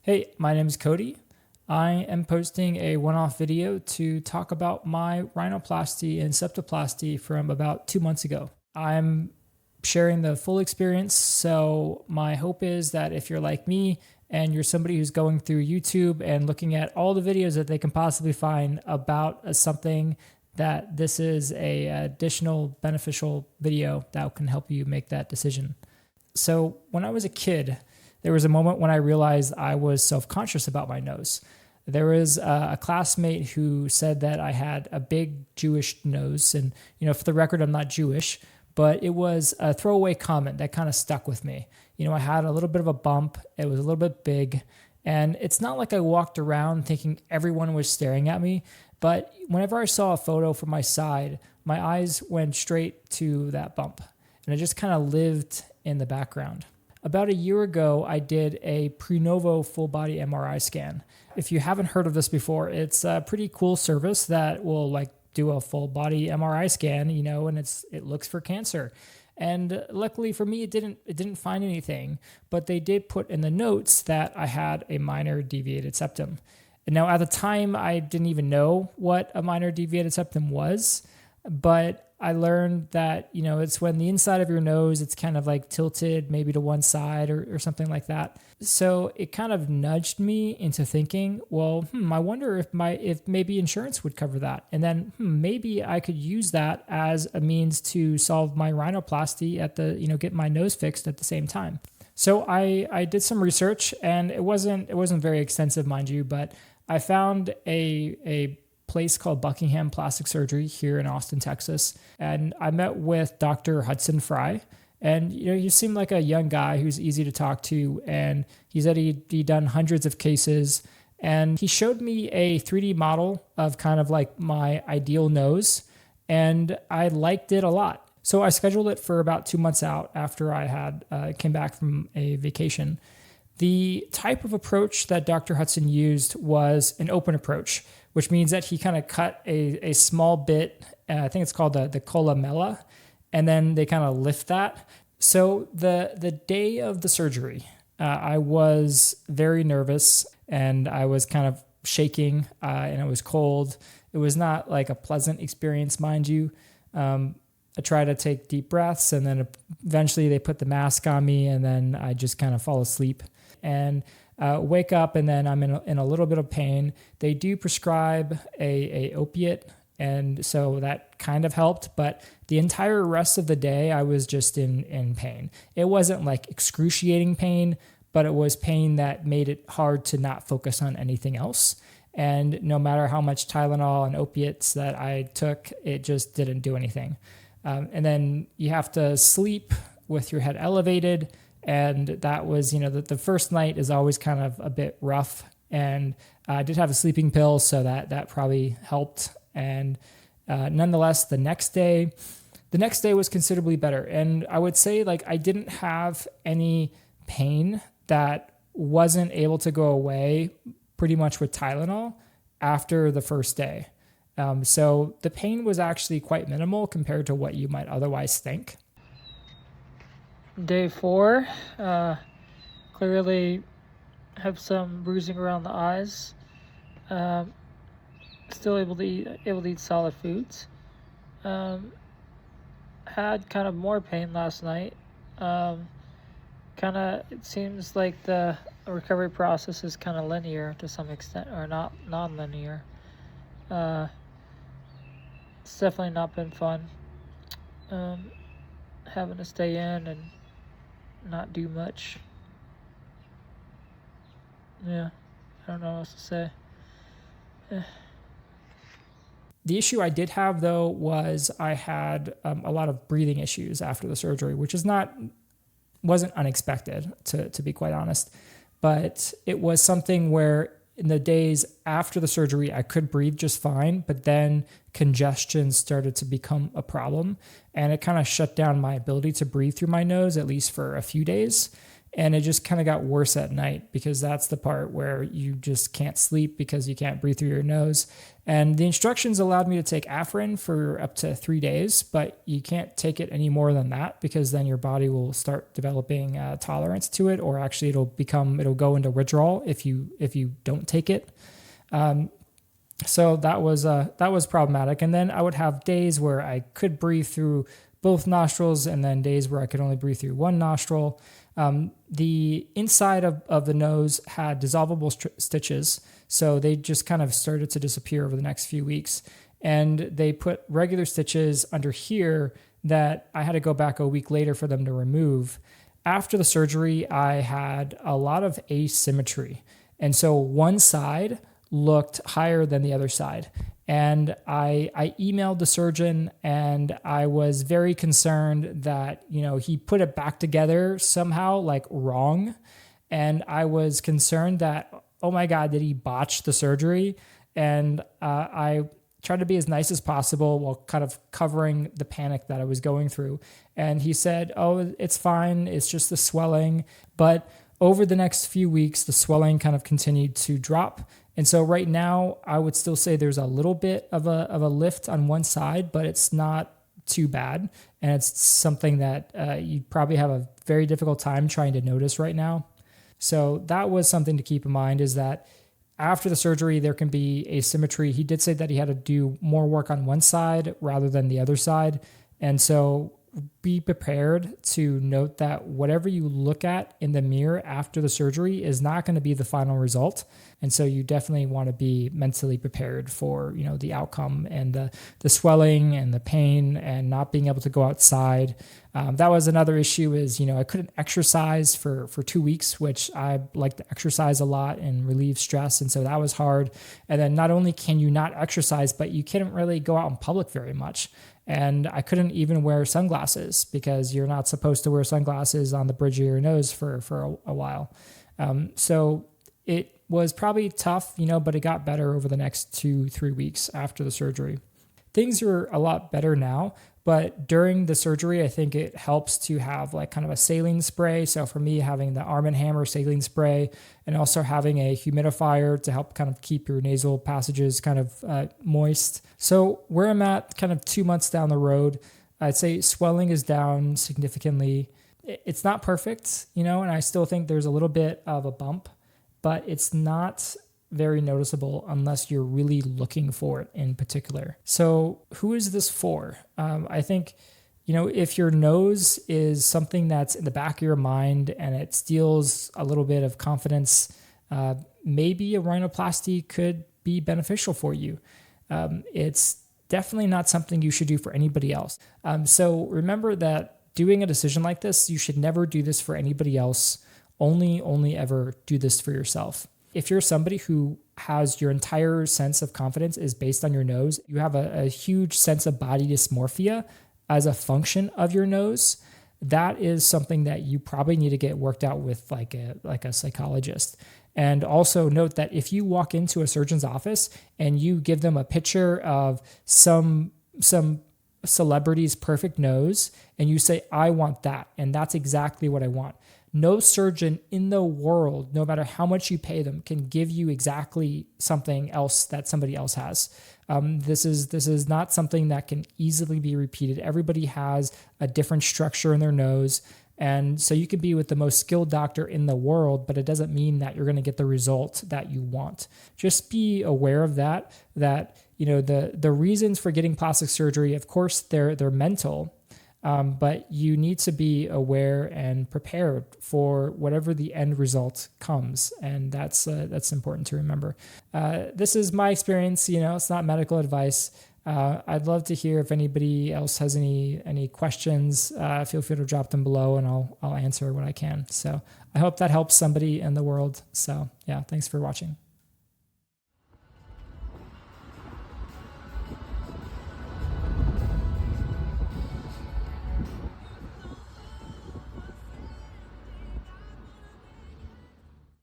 Hey, my name is Cody. I am posting a one-off video to talk about my rhinoplasty and septoplasty from about 2 months ago. I'm sharing the full experience, so my hope is that if you're like me and you're somebody who's going through YouTube and looking at all the videos that they can possibly find about something, that this is a additional beneficial video that can help you make that decision. So when I was a kid, there was a moment when I realized I was self-conscious about my nose. There was a classmate who said that I had a big Jewish nose. And, for the record, I'm not Jewish, but it was a throwaway comment that kind of stuck with me. I had a little bit of a bump. It was a little bit big. And it's not like I walked around thinking everyone was staring at me, but whenever I saw a photo from my side, my eyes went straight to that bump. And it just kind of lived in the background. About a year ago, I did a pre-novo full body MRI scan. If you haven't heard of this before, it's a pretty cool service that will do a full body MRI scan, and it looks for cancer. And luckily for me, it didn't find anything, but they did put in the notes that I had a minor deviated septum. And now at the time, I didn't even know what a minor deviated septum was, but I learned that, it's when the inside of your nose, it's kind of tilted maybe to one side or something like that. So it kind of nudged me into thinking, well, I wonder if maybe insurance would cover that. And then maybe I could use that as a means to solve my rhinoplasty get my nose fixed at the same time. So I did some research, and it wasn't very extensive, mind you, but I found a place called Buckingham Plastic Surgery here in Austin, Texas. And I met with Dr. Hudson Fry. And, he seemed like a young guy who's easy to talk to. And he said he'd done hundreds of cases. And he showed me a 3D model of kind of like my ideal nose. And I liked it a lot. So I scheduled it for about 2 months out after I had came back from a vacation. The type of approach that Dr. Hudson used was an open approach, which means that he kind of cut a small bit, I think it's called the columella, and then they kind of lift that. So the day of the surgery, I was very nervous, and I was kind of shaking, and it was cold. It was not like a pleasant experience, mind you. I tried to take deep breaths, and then eventually they put the mask on me, and then I just kind of fall asleep. And wake up, and then I'm in a little bit of pain. They do prescribe a opiate, and so that kind of helped. But the entire rest of the day, I was just in pain. It wasn't like excruciating pain, but it was pain that made it hard to not focus on anything else. And no matter how much Tylenol and opiates that I took, it just didn't do anything. And then you have to sleep with your head elevated. And that was, the first night is always kind of a bit rough. And I did have a sleeping pill, so that probably helped. And nonetheless, the next day was considerably better. And I would say I didn't have any pain that wasn't able to go away pretty much with Tylenol after the first day. So the pain was actually quite minimal compared to what you might otherwise think. Day 4, clearly have some bruising around the eyes. Still able to eat solid foods. Had kind of more pain last night. It seems like the recovery process is kind of linear to some extent, or not non-linear. It's definitely not been fun. Having to stay in and not do much. Yeah, I don't know what else to say. The issue I did have, though, was I had a lot of breathing issues after the surgery, which wasn't unexpected, to be quite honest. But it was something where in the days after the surgery, I could breathe just fine, but then congestion started to become a problem, and it kind of shut down my ability to breathe through my nose, at least for a few days. And it just kind of got worse at night because that's the part where you just can't sleep because you can't breathe through your nose. And the instructions allowed me to take Afrin for up to 3 days, but you can't take it any more than that because then your body will start developing tolerance to it, or actually it'll go into withdrawal if you don't take it. So that was problematic. And then I would have days where I could breathe through both nostrils, and then days where I could only breathe through one nostril. The inside of the nose had dissolvable stitches, so they just kind of started to disappear over the next few weeks. And they put regular stitches under here that I had to go back a week later for them to remove. After the surgery, I had a lot of asymmetry. And so one side looked higher than the other side. And I emailed the surgeon, and I was very concerned that, he put it back together somehow, like wrong. And I was concerned that, oh my God, did he botch the surgery? And I tried to be as nice as possible while kind of covering the panic that I was going through. And he said, oh, it's fine. It's just the swelling. But over the next few weeks, the swelling kind of continued to drop. And so right now, I would still say there's a little bit of a lift on one side, but it's not too bad. And it's something that you probably have a very difficult time trying to notice right now. So that was something to keep in mind, is that after the surgery, there can be asymmetry. He did say that he had to do more work on one side rather than the other side. And so be prepared to note that whatever you look at in the mirror after the surgery is not going to be the final result. And so you definitely want to be mentally prepared for, the outcome and the swelling and the pain and not being able to go outside. That was another issue, is, I couldn't exercise for 2 weeks, which I like to exercise a lot and relieve stress. And so that was hard. And then not only can you not exercise, but you couldn't really go out in public very much. And I couldn't even wear sunglasses because you're not supposed to wear sunglasses on the bridge of your nose for a while. So it was probably tough, but it got better over the next 2-3 weeks after the surgery. Things are a lot better now, but during the surgery, I think it helps to have like kind of a saline spray. So for me, having the Arm & Hammer saline spray, and also having a humidifier to help kind of keep your nasal passages kind of moist. So where I'm at kind of 2 months down the road, I'd say swelling is down significantly. It's not perfect, and I still think there's a little bit of a bump, but it's not very noticeable unless you're really looking for it in particular. So who is this for? I think, if your nose is something that's in the back of your mind and it steals a little bit of confidence, maybe a rhinoplasty could be beneficial for you. It's definitely not something you should do for anybody else. So remember that doing a decision like this, you should never do this for anybody else. Only ever do this for yourself. If you're somebody who has your entire sense of confidence is based on your nose, you have a huge sense of body dysmorphia as a function of your nose, that is something that you probably need to get worked out with like a psychologist. And also note that if you walk into a surgeon's office and you give them a picture of some celebrity's perfect nose and you say, I want that, and that's exactly what I want. No surgeon in the world, no matter how much you pay them, can give you exactly something else that somebody else has. This is not something that can easily be repeated. Everybody has a different structure in their nose. And so you could be with the most skilled doctor in the world, but it doesn't mean that you're going to get the result that you want. Just be aware of that the reasons for getting plastic surgery, of course, they're mental. But you need to be aware and prepared for whatever the end result comes, and that's important to remember. This is my experience. It's not medical advice. I'd love to hear if anybody else has any questions. Feel free to drop them below, and I'll answer what I can. So I hope that helps somebody in the world. So yeah, thanks for watching.